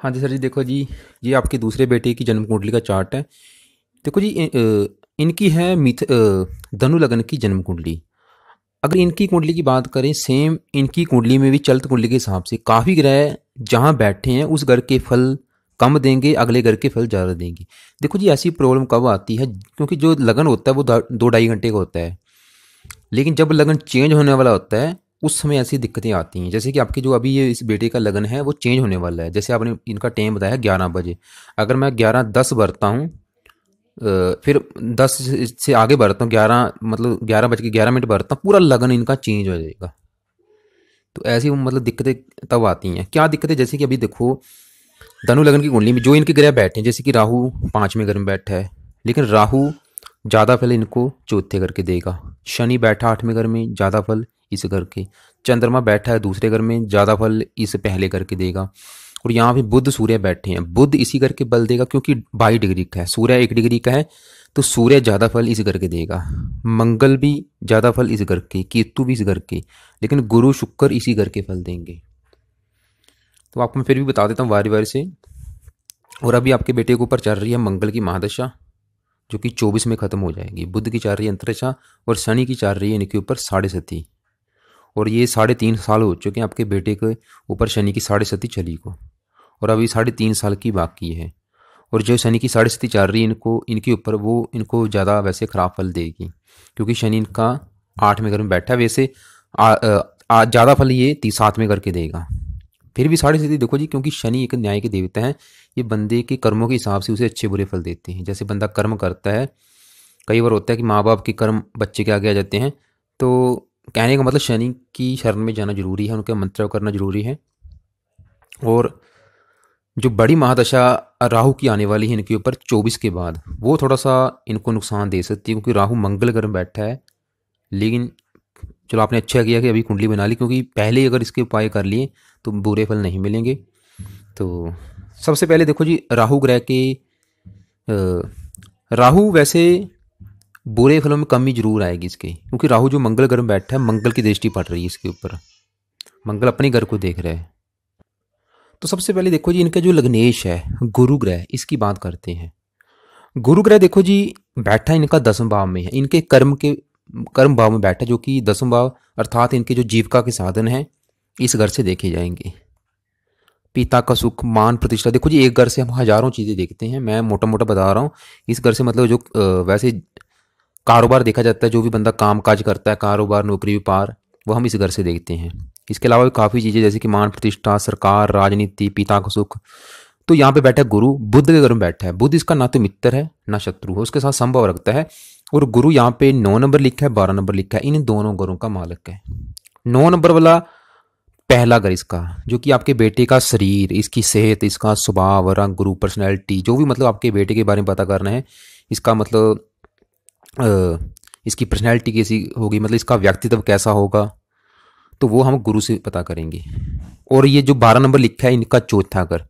हाँ जी सर जी, देखो जी, ये आपके दूसरे बेटे की जन्म कुंडली का चार्ट है। देखो जी, इनकी है धनु लग्न की जन्म कुंडली। अगर इनकी कुंडली की बात करें, सेम इनकी कुंडली में भी चलत कुंडली के हिसाब से काफ़ी ग्रह जहाँ बैठे हैं उस घर के फल कम देंगे, अगले घर के फल ज़्यादा देंगे। देखो जी, ऐसी प्रॉब्लम कब आती है, क्योंकि जो लगन होता है वो 2-2.5 घंटे का होता है। लेकिन जब लगन चेंज होने वाला होता है उस समय ऐसी दिक्कतें आती हैं। जैसे कि आपके जो अभी ये इस बेटे का लगन है वो चेंज होने वाला है। जैसे आपने इनका टाइम बताया 11 बजे, अगर मैं 11:10 बरता हूँ, फिर 10 से आगे बढ़ता हूँ, 11 मतलब 11:11 बरता हूँ, पूरा लगन इनका चेंज हो जाएगा। तो ऐसी मतलब दिक्कतें तब आती हैं। क्या दिक्कतें, जैसे कि अभी देखो, धनु लगन की कुंडली में जो इनके ग्रह बैठे हैं, जैसे कि राहु 5वें घर में बैठा है, लेकिन राहु ज़्यादा फल इनको चौथे घर के देगा। शनि बैठा 8वें घर में, ज़्यादा फल इस घर के। चंद्रमा बैठा है दूसरे घर में, ज़्यादा फल इस पहले घर के देगा। और यहाँ पे बुध सूर्य बैठे हैं, बुध इसी घर के बल देगा, क्योंकि 22 डिग्री का है, सूर्य 1 डिग्री का है, तो सूर्य ज़्यादा फल इस घर के देगा। मंगल भी ज़्यादा फल इस घर के, केतु भी इस घर के, लेकिन गुरु शुक्र इसी घर के फल देंगे। तो आपको मैं फिर भी बता देता हूँ बारी बारी से। और अभी आपके बेटे के ऊपर चल रही है मंगल की महादशा, जो कि 24 में खत्म हो जाएगी। बुध की चल रही है अंतरिक्षा, और शनि की चल रही है इनके ऊपर 7.5। और ये 3.5 साल हो चुके हैं आपके बेटे के ऊपर शनि की 7.5 चली को, और अभी 3.5 साल की बाकी है। और जो शनि की 7.5 चल रही है इनको, इनके ऊपर, वो इनको ज़्यादा वैसे खराब फल देगी, क्योंकि शनि इनका 8वें घर में बैठा है। वैसे ज़्यादा फल ये 7वें घर के देगा। फिर भी 7.5 देखो जी, क्योंकि शनि एक न्याय के देवता हैं, ये बंदे के कर्मों के हिसाब से उसे अच्छे बुरे फल देते हैं। जैसे बंदा कर्म करता है, कई बार होता है कि माँ बाप के कर्म बच्चे के आगे आ जाते हैं, तो कहने का मतलब शनि की शरण में जाना जरूरी है, उनका मंत्र करना जरूरी है। और जो बड़ी महादशा राहु की आने वाली है इनके ऊपर 24 के बाद, वो थोड़ा सा इनको नुकसान दे सकती है, क्योंकि राहु मंगल ग्रह में बैठा है। लेकिन चलो, आपने अच्छा किया कि अभी कुंडली बना ली, क्योंकि पहले ही अगर इसके उपाय कर लिए तो बुरे फल नहीं मिलेंगे। तो सबसे पहले देखो जी, राहु ग्रह के राहु वैसे बुरे फलों में कमी जरूर आएगी इसके, क्योंकि राहु जो मंगल ग्रह में बैठा है, मंगल की दृष्टि पड़ रही है इसके ऊपर, मंगल अपने घर को देख रहा है। तो सबसे पहले देखो जी, इनका जो लग्नेश है गुरु ग्रह, इसकी बात करते हैं। गुरु ग्रह देखो जी, बैठा इनका 10वें भाव में है, इनके कर्म भाव में बैठा, जो कि 10वां भाव अर्थात इनके जो जीविका के साधन हैं इस घर से देखे जाएंगे। पिता का सुख, मान प्रतिष्ठा, देखो जी, एक घर से हम हजारों चीज़ें देखते हैं, मैं मोटा मोटा बता रहा हूँ। इस घर से मतलब जो वैसे कारोबार देखा जाता है, जो भी बंदा काम काज करता है, कारोबार नौकरी व्यापार, वो हम इस घर से देखते हैं। इसके अलावा भी काफ़ी चीज़ें, जैसे कि मान प्रतिष्ठा, सरकार, राजनीति, पिता का सुख। तो यहाँ पे बैठा है गुरु, बुध के घर में बैठा है। बुध इसका ना तो मित्र है ना शत्रु है, उसके साथ संभव रखता है। और गुरु यहाँ पे 9 नंबर लिखा है, 12 नंबर लिखा है, इन दोनों घरों का मालिक है। 9 नंबर वाला पहला घर इसका, जो कि आपके बेटे का शरीर, इसकी सेहत, इसका स्वभाव, रंग, गुरु, पर्सनैलिटी, जो भी मतलब आपके बेटे के बारे में पता करना है, इसका मतलब इसकी पर्सनैलिटी कैसी होगी, मतलब इसका व्यक्तित्व कैसा होगा, तो वो हम गुरु से पता करेंगे। और ये जो 12 नंबर लिखा है, इनका चौथा घर,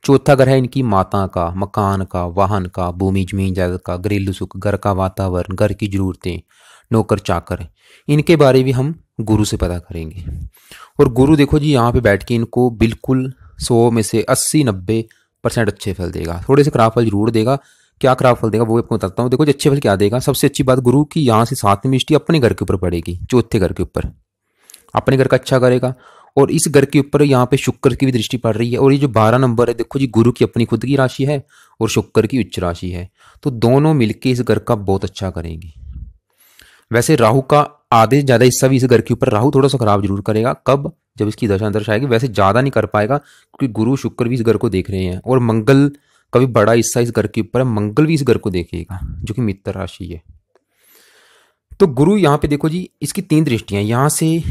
चौथा घर है इनकी माता का, मकान का, वाहन का, भूमि जमीन जायदाद का, घरेलू सुख, घर का वातावरण, घर की जरूरतें, नौकर चाकर, इनके बारे भी हम गुरु से पता करेंगे। और गुरु देखो जी, यहाँ पे बैठ के इनको बिल्कुल 100 में से 80-90% अच्छे फल देगा। थोड़े से खराब फल जरूर देगा। क्या खराब फल देगा वो आपको बताता हूँ। देखो जी, अच्छे फल क्या देगा, सबसे अच्छी बात गुरु की, यहाँ से 7वीं दृष्टि अपने घर के ऊपर पड़ेगी, चौथे घर के ऊपर अपने घर का अच्छा करेगा। और इस घर के ऊपर यहाँ पे शुक्र की भी दृष्टि पड़ रही है। और ये जो 12 नंबर है, देखो जी, गुरु की अपनी खुद की राशि है और शुक्र की उच्च राशि है, तो दोनों मिलके इस घर का बहुत अच्छा करेंगे। वैसे राहु का आधे ज्यादा हिस्सा भी इस घर के ऊपर राहु थोड़ा सा खराब जरूर करेगा, कब, जब इसकी दशा अंतरिक्ष आएगी। वैसे ज्यादा नहीं कर पाएगा, क्योंकि गुरु शुक्र भी इस घर को देख रहे हैं, और मंगल का भी बड़ा हिस्सा इस घर के ऊपर है, मंगल भी इस घर को देखेगा, जो कि मित्र राशि है। तो गुरु यहाँ पे देखो जी, इसकी 3 दृष्टियां, यहाँ से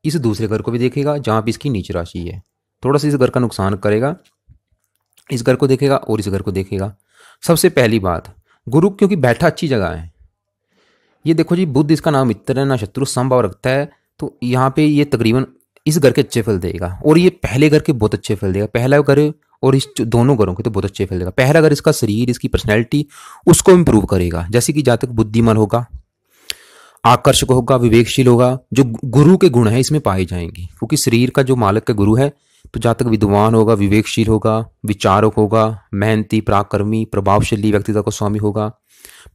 इस दूसरे घर को भी देखेगा जहां पे इसकी नीच राशि है, थोड़ा सा इस घर का नुकसान करेगा, इस घर को देखेगा और इस घर को देखेगा। सबसे पहली बात, गुरु क्योंकि बैठा अच्छी जगह है, ये देखो जी, बुध इसका नाम मित्र है ना शत्रु, संभाव रखता है, तो यहाँ पे ये तकरीबन इस घर के अच्छे फल देगा। और ये पहले घर के बहुत अच्छे फल देगा, पहला घर और इस दोनों घरों के तो बहुत अच्छे फल देगा। पहला घर इसका शरीर, इसकी पर्सनैलिटी, उसको इंप्रूव करेगा। जैसे कि जातक बुद्धिमान होगा, आकर्षक होगा, विवेकशील होगा, जो गुरु के गुण है इसमें पाए जाएंगे, क्योंकि शरीर का जो मालिक का गुरु है, तो जातक विद्वान होगा, विवेकशील होगा, विचारक होगा, मेहनती, पराक्रमी, प्रभावशाली व्यक्तित्व का स्वामी होगा।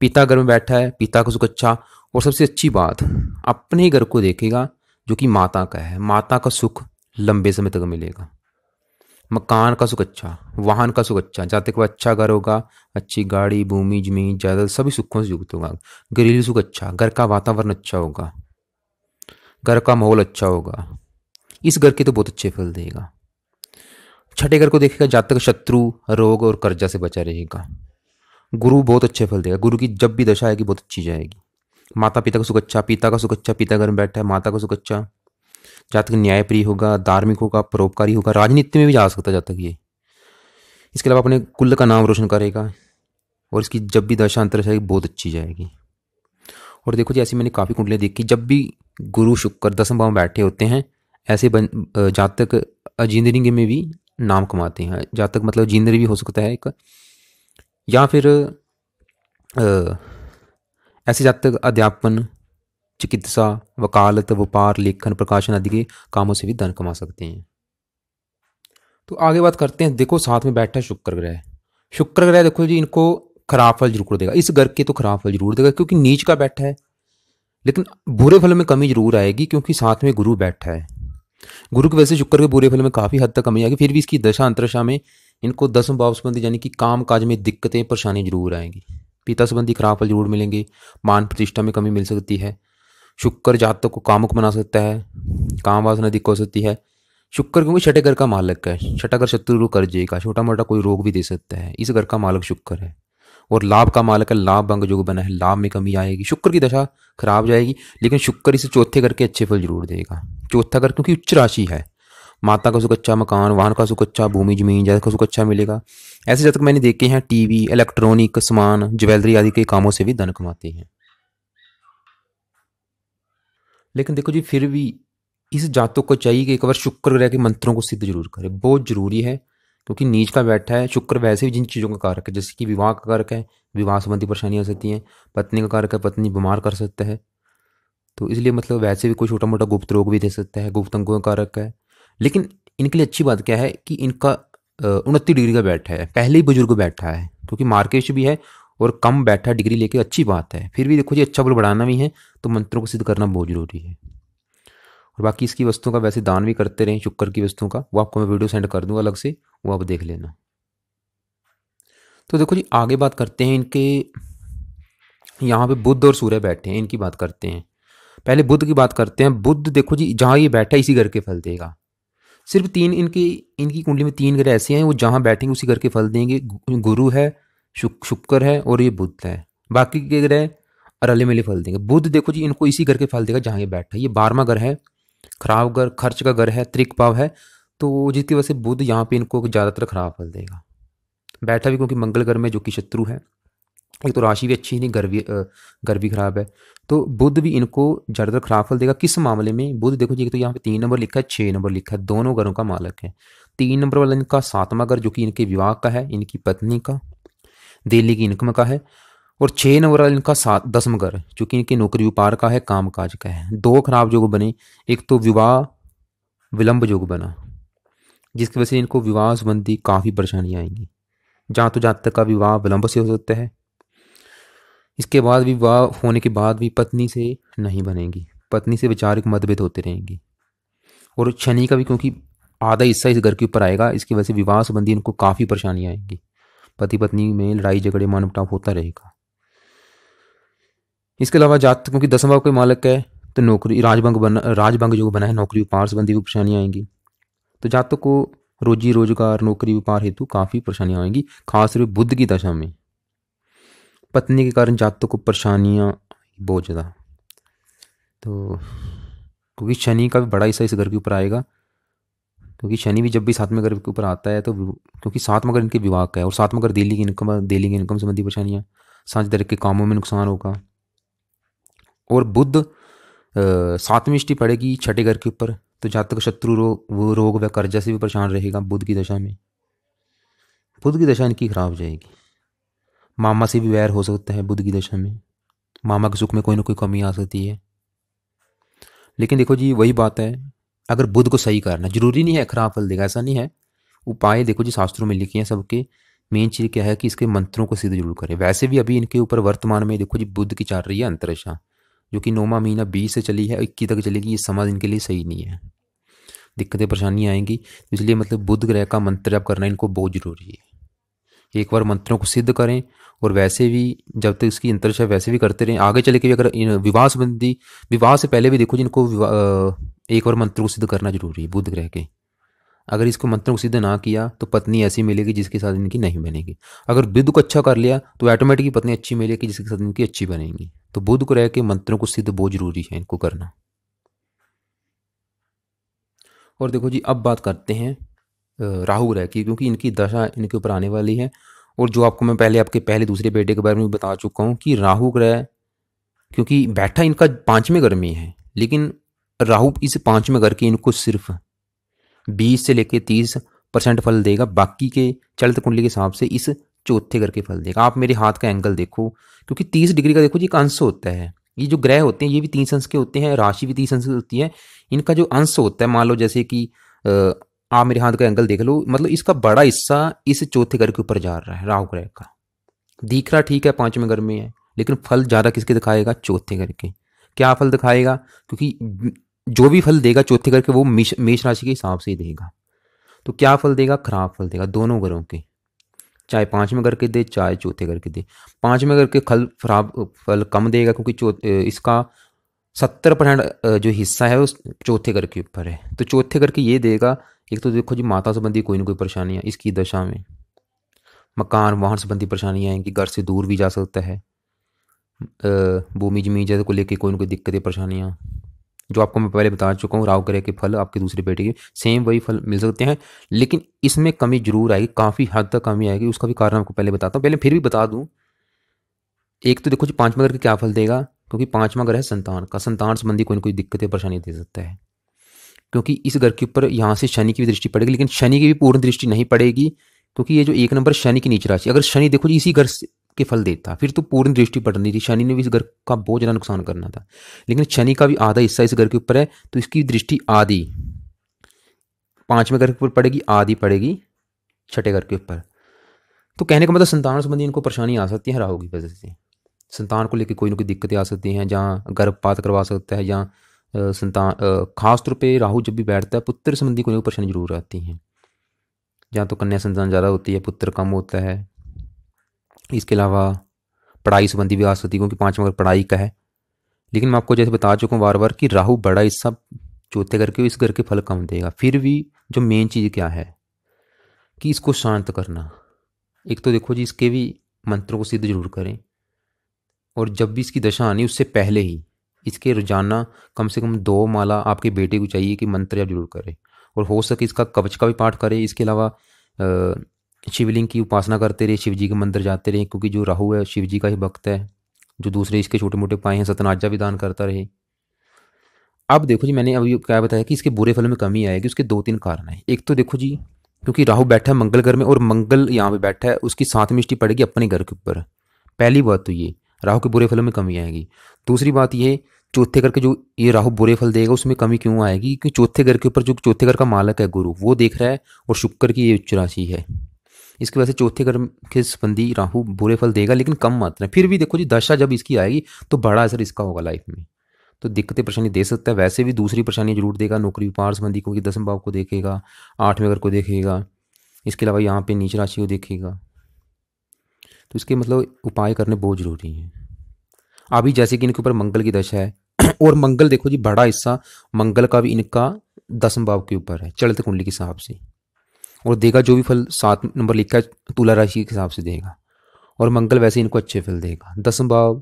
पिता घर में बैठा है, पिता का सुख अच्छा। और सबसे अच्छी बात, अपने घर को देखेगा जो कि माता का है। माता का सुख लंबे समय तक मिलेगा। मकान का सुख अच्छा, वाहन का सुख अच्छा, जाते को अच्छा घर होगा, अच्छी गाड़ी, भूमि, जमीन, जायदाद सभी सुखों से युक्त होगा। घरेलू सुख अच्छा, घर का वातावरण अच्छा होगा, घर का माहौल अच्छा होगा। इस घर के तो बहुत अच्छे फल देगा। छठे घर को देखेगा, जातक शत्रु, रोग और कर्जा से बचा रहेगा। गुरु बहुत अच्छे फल देगा। गुरु की जब भी दशा आएगी बहुत अच्छी जाएगी। माता पिता का सुख अच्छा, पिता का सुख अच्छा, पिता घर में बैठा है, माता का सुख अच्छा। जातक न्यायप्रिय होगा, धार्मिक होगा, परोपकारी होगा, राजनीति में भी जा सकता है जातक ये। इसके अलावा अपने कुल का नाम रोशन करेगा और इसकी जब भी दशा अंतर जाएगी बहुत अच्छी जाएगी। और देखो जी, ऐसी मैंने काफ़ी कुंडलियाँ देखी, जब भी गुरु शुक्र दसम भाव में बैठे होते हैं ऐसे जातक इंजीनियरिंग में भी नाम कमाते हैं। जातक मतलब इंजीनियर भी हो सकता है एक, या फिर ऐसे जातक अध्यापन, चिकित्सा, वकालत, व्यापार, लेखन, प्रकाशन आदि के कामों से भी धन कमा सकते हैं। तो आगे बात करते हैं। देखो साथ में बैठा है शुक्र ग्रह। शुक्र ग्रह देखो जी, इनको खराब फल जरूर देगा। इस घर के तो खराब फल जरूर देगा क्योंकि नीच का बैठा है, लेकिन बुरे फल में कमी जरूर आएगी क्योंकि साथ में गुरु बैठा है। गुरु की वजह से शुक्र के बुरे फल में काफ़ी हद तक कमी आएगी। फिर भी इसकी दशा अंतरशा में इनको दसम भाव संबंधी यानी कि काम काज में दिक्कतें, परेशानी जरूर आएंगी। पिता संबंधी खराब फल जरूर मिलेंगे। मान प्रतिष्ठा में कमी मिल सकती है। शुक्र जातक को कामुक बना सकता है, काम वासना अधिक हो सकती है। शुक्र क्योंकि छठे घर का मालक है, छठा घर शत्रु कर जाएगा, छोटा मोटा कोई रोग भी दे सकता है। इस घर का मालक शुक्र है और लाभ का मालक है, लाभ भंग योग बना है, लाभ में कमी आएगी। शुक्र की दशा खराब जाएगी, लेकिन शुक्र इसे चौथे घर के अच्छे फल जरूर देगा। चौथा घर क्योंकि उच्च राशि है, माता का सुख अच्छा, मकान वाहन का सुख अच्छा, भूमि जमीन जायदाद का सुख अच्छा मिलेगा। ऐसे जातक मैंने देखे हैं टीवी, इलेक्ट्रॉनिक सामान, ज्वेलरी आदि के कामों से भी धन कमाते हैं। लेकिन देखो जी, फिर भी इस जातक को चाहिए कि एक बार शुक्र ग्रह के मंत्रों को सिद्ध जरूर करे, बहुत जरूरी है क्योंकि नीच का बैठा है। शुक्र वैसे भी जिन चीज़ों का कारक है, जैसे कि विवाह का कारक है, विवाह संबंधी परेशानियां आ सकती हैं। पत्नी का कारक है, पत्नी बीमार कर सकता है, तो इसलिए मतलब वैसे भी कोई छोटा मोटा गुप्त रोग भी दे सकता है, गुप्त अंगों का कारक है। लेकिन इनके लिए अच्छी बात क्या है कि इनका 29 डिग्री का बैठा है, पहले ही बुजुर्ग बैठा है क्योंकि मार्केश भी है और कम बैठा डिग्री लेके, अच्छी बात है। फिर भी देखो जी, अच्छा बल बढ़ाना भी है तो मंत्रों को सिद्ध करना बहुत जरूरी है। और बाकी इसकी वस्तुओं का वैसे दान भी करते रहें, शुक्र की वस्तुओं का, वो आपको मैं वीडियो सेंड कर दूंगा अलग से, वो आप देख लेना। तो देखो जी, आगे बात करते हैं इनके, यहाँ पे बुध और सूर्य बैठे हैं, इनकी बात करते हैं। पहले बुध की बात करते हैं। बुध देखो जी, जहाँ ये बैठा है इसी घर के फल देगा। सिर्फ तीन इनकी इनकी कुंडली में तीन ग्रह ऐसे हैं वो जहाँ बैठेंगे उसी घर के फल देंगे। गुरु है, शुक्र है और ये बुध है। बाकी के ग्रह अरले मिले फल देंगे। बुध देखो जी, इनको इसी घर के फल देगा जहाँ ये बैठा है। ये 12वां घर है, खराब घर, खर्च का घर है, त्रिक भाव है, तो जिसकी वजह से बुध यहाँ पे इनको ज़्यादातर खराब फल देगा। बैठा भी क्योंकि मंगल घर में जो कि शत्रु है। एक तो राशि भी अच्छी नहीं, घर भी खराब है, तो बुध भी इनको ज़्यादातर खराब फल देगा। किस मामले में? बुध देखो जी, एक तो यहाँ पे 3 नंबर लिखा है, 6 नंबर लिखा है, दोनों घरों का मालक है। 3 नंबर वाला इनका 7वां घर जो कि इनके विवाह का है, इनकी पत्नी का, दिल्ली की इनकम का है। और 6 नंबर वाला इनका 10वां घर जो कि इनके नौकरी व्यापार का है, काम काज का है। दो खराब योग बने, एक तो विवाह विलंब योग बना जिसकी वजह से इनको विवाह संबंधी काफ़ी परेशानियाँ आएंगी। जहाँ तो जातक का विवाह विलंब से हो सकता है, इसके बाद विवाह होने के बाद भी पत्नी से नहीं बनेगी, पत्नी से वैचारिक मतभेद होते रहेंगे। और शनि का भी क्योंकि आधा हिस्सा इस घर के ऊपर आएगा, इसकी वजह से विवाह संबंधी इनको काफ़ी परेशानियाँ आएंगी। पति पत्नी में लड़ाई झगड़े मनमुटाव होता रहेगा। इसके अलावा जातक क्योंकि 10वां भाव के मालक है तो नौकरी राजभंग जो बना है, नौकरी व्यापार संबंधी भी परेशानियाँ आएंगी। तो जातक को रोजी रोजगार, नौकरी व्यापार हेतु काफ़ी परेशानियाँ आएंगी, खासकर बुध की दशा में। पत्नी के कारण जातक को परेशानियाँ बहुत ज़्यादा, तो क्योंकि शनि का भी बड़ा हिस्सा इस घर के ऊपर आएगा, क्योंकि शनि भी जब भी 7वें घर के ऊपर आता है तो क्योंकि 7वां घर इनके विवाह का है और 7वां घर दिल्ली की इनकम संबंधी परेशानियाँ, साझेदारी के कामों में नुकसान होगा। और बुध 7वीं दृष्टि पड़ेगी छठे घर के ऊपर, तो जातक शत्रु रोग व कर्जा से भी परेशान रहेगा बुध की दशा में। बुध की दशा इनकी खराब जाएगी। मामा से भी वैर हो सकता है बुध की दशा में, मामा के सुख में कोई ना कोई कमी आ सकती है। लेकिन देखो जी, वही बात है अगर बुध को सही करना, जरूरी नहीं है खराब फल देगा, ऐसा नहीं है। उपाय देखो जी शास्त्रों में लिखे हैं सबके। मेन चीज़ क्या है कि इसके मंत्रों को सिद्ध जरूर करें। वैसे भी अभी इनके ऊपर वर्तमान में देखो जी बुध की चल रही है अंतरिक्षा, जो कि 9वां महीना 20 से चली है, 21 तक चलेगी। ये समाज इनके लिए सही नहीं है, दिक्कतें परेशानियाँ आएंगी। तो इसलिए मतलब बुध ग्रह का मंत्र जप करना इनको बहुत जरूरी है। एक बार मंत्रों को सिद्ध करें, और वैसे भी जब तक इसकी अंतरिक्षा वैसे भी करते रहें। आगे चले के भी अगर विवाह संबंधी, विवाह से पहले भी देखो जिनको एक बार मंत्रों को सिद्ध करना जरूरी है बुध ग्रह के। अगर इसको मंत्रों को सिद्ध ना किया तो पत्नी ऐसी मिलेगी जिसके साथ इनकी नहीं बनेगी। अगर बुध को अच्छा कर लिया तो ऑटोमेटिकली पत्नी अच्छी मिलेगी जिसके साथ इनकी अच्छी बनेगी। तो बुध ग्रह के मंत्रों को सिद्ध बहुत जरूरी है इनको करना। और देखो जी अब बात करते हैं राहु ग्रह की, क्योंकि इनकी दशा इनके ऊपर आने वाली है। और जो आपको मैं पहले आपके पहले दूसरे बेटे के बारे में बता चुका हूँ कि राहु ग्रह क्योंकि बैठा इनका 5वें घर में है, लेकिन राहु इस 5वें घर के इनको सिर्फ 20 से लेकर 30% फल देगा। बाकी के चलित कुंडली के हिसाब से इस चौथे घर के फल देगा। आप मेरे हाथ का एंगल देखो, क्योंकि 30 डिग्री का देखो जी एक अंश होता है। ये जो ग्रह होते हैं ये भी 30 अंश के होते हैं, राशि भी 30 अंश की होती है। इनका जो अंश होता है, मान लो जैसे कि आप मेरे हाथ का एंगल देख लो, मतलब इसका बड़ा हिस्सा इस चौथे घर के ऊपर जा रहा है। राहु ग्रह का दिख रहा ठीक है 5वें घर में है, लेकिन फल ज़्यादा किसके दिखाएगा? चौथे घर के। क्या फल दिखाएगा? क्योंकि जो भी फल देगा चौथे घर के वो मेष राशि के हिसाब से ही देगा। तो क्या फल देगा? खराब फल देगा दोनों घरों के, चाहे 5वें घर के दे चाहे चौथे घर के दे। 5वें घर के खराब फल कम देगा, क्योंकि इसका 70% जो हिस्सा है वो चौथे घर के ऊपर है। तो चौथे घर के ये देगा। एक तो देखो जी माता संबंधी कोई ना कोई परेशानियाँ इसकी दशा में, मकान वाहन संबंधी परेशानियाँ आएंगी, घर से दूर भी जा सकता है, भूमि जमीन जैसे को लेकर कोई ना कोई दिक्कतें परेशानियाँ। जो आपको मैं पहले बता चुका हूँ, राहु ग्रह के फल आपके दूसरे बेटे के सेम वही फल मिल सकते हैं, लेकिन इसमें कमी जरूर आएगी, काफ़ी हद तक कमी आएगी। उसका भी कारण आपको पहले बताता हूँ, पहले फिर भी बता दूँ। एक तो देखो जी 5वां घर के क्या फल देगा, क्योंकि 5वां घर है संतान का, संतान संबंधी कोई ना कोई दिक्कतें परेशानी दे सकता है। क्योंकि इस घर के ऊपर यहाँ से शनि की भी दृष्टि पड़ेगी, लेकिन शनि की भी पूर्ण दृष्टि नहीं पड़ेगी, क्योंकि ये जो 1 नंबर शनि की नीच राशि, अगर शनि देखो जी इसी घर के फल देता फिर तो पूर्ण दृष्टि पड़नी थी। शनि ने भी इस घर का बहुत ज़्यादा नुकसान करना था, लेकिन शनि का भी आधा हिस्सा इस घर के ऊपर है, तो इसकी दृष्टि आधी 5वें घर के ऊपर पड़ेगी, आधी पड़ेगी 6ठे घर के ऊपर। तो कहने का मतलब संतान संबंधी इनको परेशानी आ सकती है राहु की वजह से। संतान को लेकर कोई ना कोई दिक्कतें आ सकती हैं, जहाँ गर्भपात करवा सकता है, जहाँ संतान खास तौर पे राहु जब भी बैठता है पुत्र संबंधी कोई ना कोई परेशानी जरूर आती है। जहाँ तो कन्या संतान ज़्यादा होती है, पुत्र कम होता है। इसके अलावा पढ़ाई संबंधी भी आ सकती है, क्योंकि 5वां घर पढ़ाई का है। लेकिन मैं आपको जैसे बता चुका हूँ बार बार कि राहु बड़ा हिस्सा चौथे घर के, इस घर के फल कम देगा। फिर भी जो मेन चीज़ क्या है कि इसको शांत करना। एक तो देखो जी इसके भी मंत्रों को सिद्ध जरूर करें, और जब भी इसकी दशा आनी उससे पहले ही इसके रोजाना कम से कम 2 माला आपके बेटे को चाहिए कि मंत्र जप जरूर करें, और हो सके इसका कवच का भी पाठ करें। इसके अलावा शिवलिंग की उपासना करते रहे, शिव जी के मंदिर जाते रहे, क्योंकि जो राहु है शिव जी का ही भक्त है। जो दूसरे इसके छोटे मोटे पाए हैं सतनाजा भी दान करता रहे। अब देखो जी मैंने अभी क्या बताया कि इसके बुरे फलों में कमी आएगी, उसके 2-3 कारण हैं। एक तो देखो जी क्योंकि राहु बैठा है मंगल घर में, और मंगल यहाँ पे बैठा है, उसकी 7वीं दृष्टि पड़ेगी अपने घर के ऊपर। पहली बात तो ये राहु के बुरे फलों में कमी आएगी। दूसरी बात ये चौथे घर के जो ये राहु बुरे फल देगा उसमें कमी क्यों आएगी? क्योंकि चौथे घर के ऊपर जो चौथे घर का मालक है गुरु वो देख रहा है, और शुक्र की ये उच्च राशि है। इसकी वजह से चौथे घर के संबंधी राहु बुरे फल देगा, लेकिन कम मात्रा में। फिर भी देखो जी दशा जब इसकी आएगी तो बड़ा असर इसका होगा लाइफ में, तो दिक्कतें परेशानी दे सकता है। वैसे भी दूसरी परेशानी जरूर देगा, नौकरी व्यापार संबंधी, क्योंकि 10वें भाव को देखेगा, 8वें घर को देखेगा, इसके अलावा यहाँ पे नीच राशि को देखेगा। तो इसके मतलब उपाय करने बहुत जरूरी है। अभी जैसे कि इनके ऊपर मंगल की दशा है, और मंगल देखो जी बड़ा हिस्सा मंगल का भी इनका 10वें भाव के ऊपर है चलित कुंडली के हिसाब से, और देगा जो भी फल 7 नंबर लिखा है तुला राशि के हिसाब से देगा। और मंगल वैसे इनको अच्छे फल देगा। 10वें भाव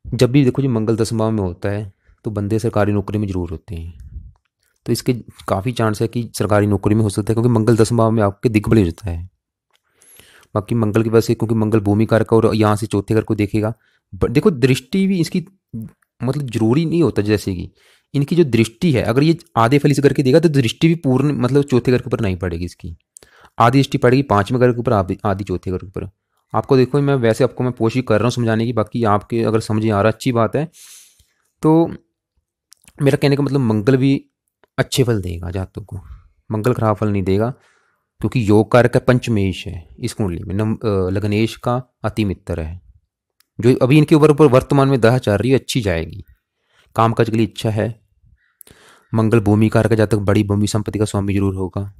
जब भी देखो जी मंगल 10वें भाव में होता है तो बंदे सरकारी नौकरी में जरूर होते हैं, तो इसके काफ़ी चांस है कि सरकारी नौकरी में हो सकता है, क्योंकि मंगल 10वें भाव में आपके दिग्बल हो जाता है। बाकी मंगल की वजह से, क्योंकि मंगल भूमि कारक और यहाँ से चौथे घर को देखेगा। देखो दृष्टि भी इसकी मतलब जरूरी नहीं होता, जैसे कि इनकी जो दृष्टि है अगर ये आधे फल इस घर के देगा तो दृष्टि भी पूर्ण मतलब चौथे घर के ऊपर नहीं पड़ेगी, इसकी आधी दृष्टि पड़ेगी 5वें घर के ऊपर, आधी चौथे घर के ऊपर। आपको देखो मैं वैसे आपको मैं कोशिश कर रहा हूँ समझाने की, बाकी आपके अगर समझ आ रहा अच्छी बात है। तो मेरा कहने का मतलब मंगल भी अच्छे फल देगा जातक को, मंगल खराब फल नहीं देगा, क्योंकि योग कारक है, पंचमेश है इस कुंडली में, लग्नेश का अति मित्र है। जो अभी इनके ऊपर वर्तमान में दशा चल रही है अच्छी जाएगी, काम काज के लिए इच्छा है। मंगल भूमि कारक है, जातक बड़ी भूमि संपत्ति का स्वामी जरूर होगा।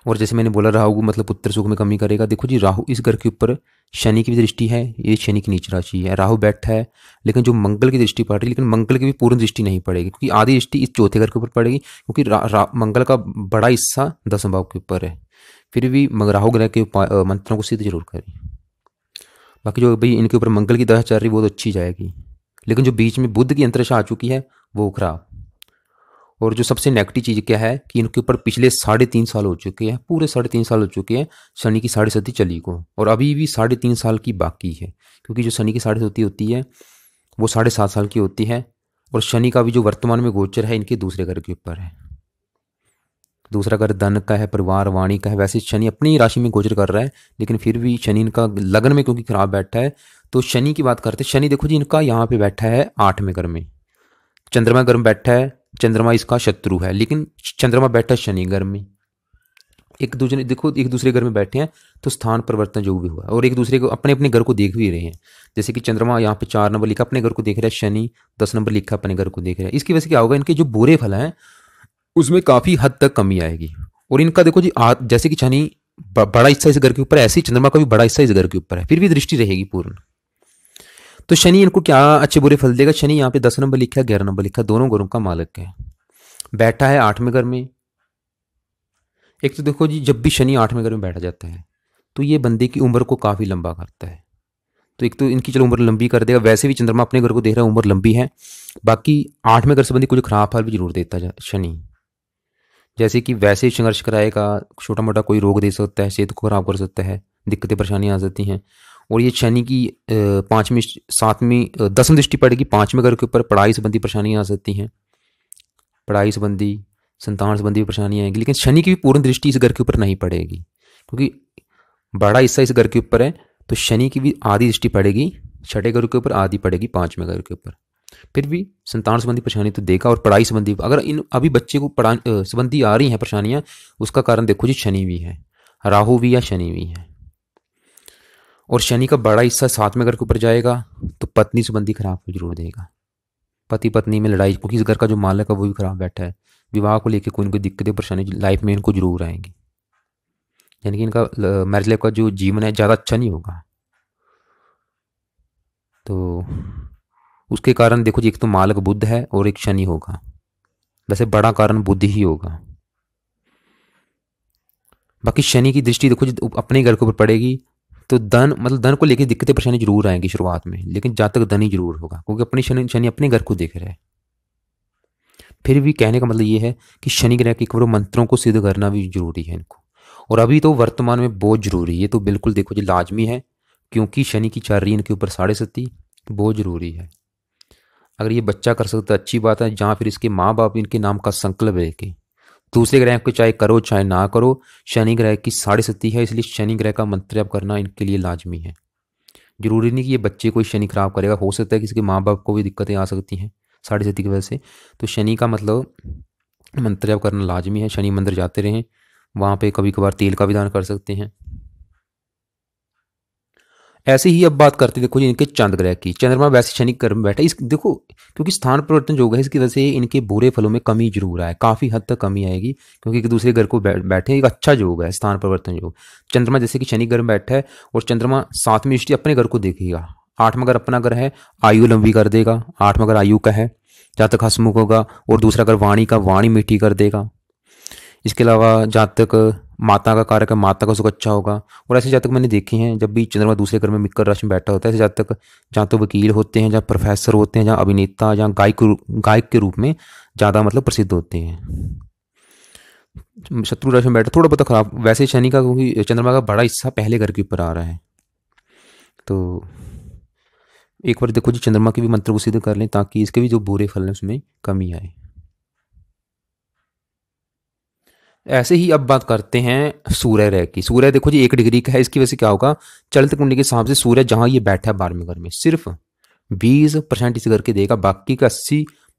और जैसे मैंने बोला राहु मतलब पुत्र सुख में कमी करेगा। देखो जी राहु इस घर के ऊपर शनि की भी दृष्टि है, ये शनि की नीच राशि है, राहु बैठा है, लेकिन जो मंगल की दृष्टि पड़ रही है, लेकिन मंगल की भी पूर्ण दृष्टि नहीं पड़ेगी, क्योंकि आधी दृष्टि इस चौथे घर के ऊपर पड़ेगी, क्योंकि मंगल का बड़ा हिस्सा दसम भाव के ऊपर है। फिर भी राहु ग्रह के मंत्रों को सिद्ध जरूर करें। बाकी जो भाई इनके ऊपर मंगल की दशा चल रही वो तो अच्छी जाएगी, लेकिन जो बीच में बुध की अंतरदशा आ चुकी है वो खराब। और जो सबसे नेगेटिव चीज़ क्या है कि इनके ऊपर पिछले 3.5 साल हो चुके हैं, पूरे 3.5 साल हो चुके हैं शनि की 7.5 चली को, और अभी भी 3.5 साल की बाकी है, क्योंकि जो शनि की 7.5 होती है वो 7.5 साल की होती है। और शनि का भी जो वर्तमान में गोचर है इनके दूसरे घर के ऊपर है, दूसरा घर धन का है, परिवार वाणी का है। वैसे शनि अपनी राशि में गोचर कर रहा है, लेकिन फिर भी शनि इनका लग्न में क्योंकि खराब बैठा है। तो शनि की बात करते हैं, शनि देखो जी इनका यहाँ पे बैठा है 8वें घर में, चंद्रमा घर में बैठा है, चंद्रमा इसका शत्रु है, लेकिन चंद्रमा बैठा है शनि घर में। एक दूसरे देखो एक दूसरे घर में बैठे हैं तो स्थान परिवर्तन जो भी हुआ, और एक दूसरे को अपने अपने घर को देख भी रहे हैं। जैसे कि चंद्रमा यहाँ पे 4 नंबर लिखा अपने घर को देख रहा है, शनि 10 नंबर लिखा अपने घर को देख रहा है। इसकी वजह से क्या होगा, इनके जो बुरे फल हैं उसमें काफी हद तक कमी आएगी। और इनका देखो जी जैसे कि शनि बड़ा हिस्सा इस घर के ऊपर है, ऐसे ही चंद्रमा का भी बड़ा हिस्सा इस घर के ऊपर है, फिर भी दृष्टि रहेगी पूर्ण। तो शनि इनको क्या अच्छे बुरे फल देगा। शनि यहाँ पे 10 नंबर लिखा है, 11 नंबर लिखा है, दोनों घरों का मालिक है, बैठा है 8वें घर में। एक तो देखो जी जब भी शनि 8वें घर में बैठा जाता है तो ये बंदे की उम्र को काफी लंबा करता है। तो एक तो इनकी चलो उम्र लंबी कर देगा, वैसे भी चंद्रमा अपने घर को देख रहा है, उम्र लंबी है। बाकी 8वें घर संबंधी कुछ खराब फल भी जरूर देता है शनि, जैसे कि वैसे ही संघर्ष कराएगा, छोटा मोटा कोई रोग दे सकता है, सेहत को खराब कर सकता है, दिक्कतें परेशानियां आ सकती हैं। और ये शनि की 5वीं 7वीं 10वीं दृष्टि पड़ेगी 5वें घर के ऊपर, पढ़ाई संबंधी परेशानियां आ सकती हैं, पढ़ाई संबंधी संतान संबंधी परेशानियां आएंगी। लेकिन शनि की भी पूर्ण दृष्टि इस घर के ऊपर नहीं पड़ेगी, क्योंकि बड़ा हिस्सा इस घर के ऊपर है। तो शनि की भी आधी दृष्टि पड़ेगी 6ठे घर के ऊपर, आधी पड़ेगी 5वें घर के ऊपर। फिर भी संतान संबंधी परेशानी तो देगा, और पढ़ाई संबंधी अगर इन अभी बच्चे को पढ़ा संबंधी आ रही हैं परेशानियां, उसका कारण देखो जी शनि भी है, राहु भी या शनि भी है। और शनि का बड़ा हिस्सा 7वें घर के ऊपर जाएगा तो पत्नी संबंधी खराब को जरूर देगा, पति पत्नी में लड़ाई, क्योंकि इस घर का जो मालिक है वो भी खराब बैठा है। विवाह को लेकर कोई ना कोई दिक्कतें परेशानी लाइफ में इनको जरूर आएंगी, यानी कि इनका मैरिज लाइफ का जो जीवन है ज़्यादा अच्छा नहीं होगा। तो उसके कारण देखो जी एक तो मालक बुध है और एक शनि होगा, वैसे बड़ा कारण बुध ही होगा। बाकी शनि की दृष्टि देखो जी अपने घर के ऊपर पड़ेगी तो धन मतलब धन को लेकर दिक्कतें परेशानी जरूर आएंगी शुरुआत में, लेकिन जहाँ तक धन ही जरूर होगा, क्योंकि अपनी शनि अपने घर को देख रहा है। फिर भी कहने का मतलब ये है कि शनि ग्रह के करोड़ों मंत्रों को सिद्ध करना भी जरूरी है इनको, और अभी तो वर्तमान में बहुत जरूरी है, ये तो बिल्कुल देखो जी लाजमी है, क्योंकि शनि की चल रही है इनके ऊपर 7.5 बहुत जरूरी है। अगर ये बच्चा कर सकता है अच्छी बात है, जहाँ फिर इसके माँ बाप इनके नाम का संकल्प है कि दूसरे ग्रह को चाहे करो चाहे ना करो, शनि ग्रह की 7.5 है, इसलिए शनि ग्रह का मंत्र जप करना इनके लिए लाजमी है। जरूरी नहीं कि ये बच्चे को शनि खराब करेगा, हो सकता है कि इसके माँ बाप को भी दिक्कतें आ सकती हैं 7.5 की वजह से। तो शनि का मतलब मंत्र जप करना लाजमी है। शनि मंदिर जाते रहें, वहाँ पे कभी कभार तेल का भी दान कर सकते हैं। ऐसे ही अब बात करते देखो जी इनके चंद्र ग्रह की। चंद्रमा वैसे शनि घर में बैठा है, इस देखो क्योंकि स्थान परिवर्तन जो है इसकी वजह से इनके बुरे फलों में कमी जरूर आए, काफी हद तक कमी आएगी, क्योंकि एक दूसरे घर को बैठे एक अच्छा योग है स्थान परिवर्तन योग। चंद्रमा जैसे कि शनि घर में बैठा है और चंद्रमा 7वीं दृष्टि अपने घर को देखेगा, 8वां घर अपना घर है, आयु लंबी कर देगा, 8वां घर आयु का है, जहाँ तक हसमुख होगा, और दूसरा घर वाणी का, वाणी मीठी कर देगा। इसके अलावा जहाँ तक माता का कारक है, माता का सुख अच्छा होगा। और ऐसे जातक मैंने देखे हैं जब भी चंद्रमा दूसरे घर में मित्र राशि में बैठा होता है, ऐसे जातक जहाँ तो वकील होते हैं, जहाँ प्रोफेसर होते हैं, जहाँ अभिनेता, जहाँ गायक के रूप में ज़्यादा मतलब प्रसिद्ध होते हैं। शत्रु राशि में बैठा थोड़ा बहुत खराब, वैसे शनि का क्योंकि चंद्रमा का बड़ा हिस्सा पहले घर के ऊपर आ रहा है, तो एक बार देखो जी चंद्रमा के भी मंत्र को सिद्ध कर लें ताकि इसके भी जो बुरे फल हैं उसमें कमी आए। ऐसे ही अब बात करते हैं सूर्य ग्रह की। सूर्य देखो जी 1 डिग्री का है, इसकी वजह से क्या होगा, चलित कुंडली के हिसाब से सूर्य जहां ये बैठा है 12वें घर में सिर्फ 20% इस घर के देगा, बाकी का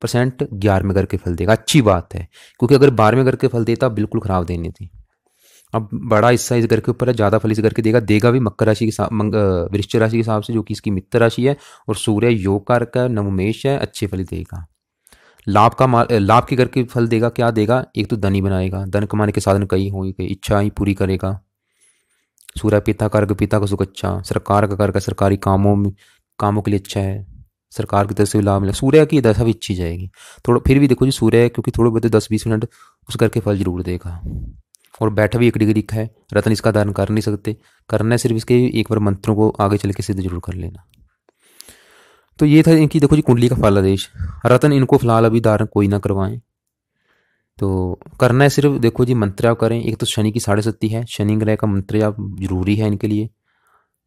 50% 11वें घर के फल देगा। अच्छी बात है, क्योंकि अगर 12वें घर के फल देता बिल्कुल खराब देनी थी। अब बड़ा हिस्सा इस घर के ऊपर है, ज़्यादा फल इस घर के देगा भी मकर राशि के साथ, वृश्चिक राशि के हिसाब से, जो कि इसकी मित्र राशि है। और सूर्य योग कारक है, नवमेश है, अच्छे फल देगा। लाभ के घर के फल देगा, क्या देगा? एक तो धनी बनाएगा, धन कमाने के साधन कई होंगे, इच्छा ही पूरी करेगा। सूर्य पिता कारक, पिता का सुख अच्छा। सरकार का कारक, सरकारी कामों के लिए अच्छा है, सरकार की तरफ से भी लाभ मिला। सूर्य की दशा भी अच्छी जाएगी। थोड़ा फिर भी देखो जी, सूर्य क्योंकि थोड़े बहुत 10-20 मिनट उस घर के फल जरूर देगा। और बैठा भी 1 डिग्री का है, रत्न इसका धारण कर नहीं सकते, करना है सिर्फ इसके एक बार मंत्रों को आगे चल के सिद्ध जरूर कर लेना। तो ये था इनकी देखो जी कुंडली का फल आदेश। रत्न इनको फिलहाल अभी धारण कोई ना करवाएं। तो करना है सिर्फ देखो जी, मंत्र जाप करें। एक तो शनि की 7.5 है, शनि ग्रह का मंत्र जाप जरूरी है इनके लिए।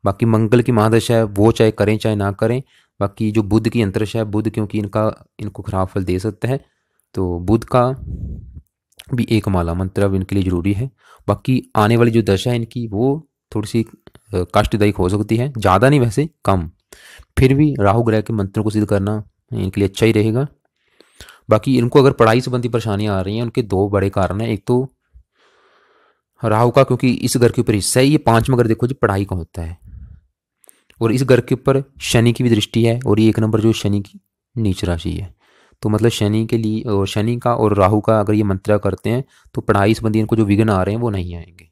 बाकी मंगल की महादशा है, वो चाहे करें चाहे ना करें। बाकी जो बुध की अंतरदशा है, बुध क्योंकि इनको खराब फल दे सकता है, तो बुध का भी एक माला मंत्र अब इनके लिए जरूरी है। बाकी आने वाली जो दशा है इनकी, वो थोड़ी सी कष्टदायक हो सकती है, ज़्यादा नहीं वैसे, कम। फिर भी राहु ग्रह के मंत्रों को सिद्ध करना इनके लिए अच्छा ही रहेगा। बाकी इनको अगर पढ़ाई संबंधी परेशानियां आ रही हैं, उनके 2 बड़े कारण हैं। एक तो राहु का, क्योंकि इस घर के ऊपर हिस्सा है, ये 5वां घर देखो जी पढ़ाई का होता है। और इस घर के ऊपर शनि की भी दृष्टि है, और ये 1 नंबर जो शनि की नीच राशि है। तो मतलब शनि के लिए, और शनि का और राहु का अगर ये मंत्र करते हैं, तो पढ़ाई संबंधी इनको जो विघ्न आ रहे हैं वो नहीं आएंगे।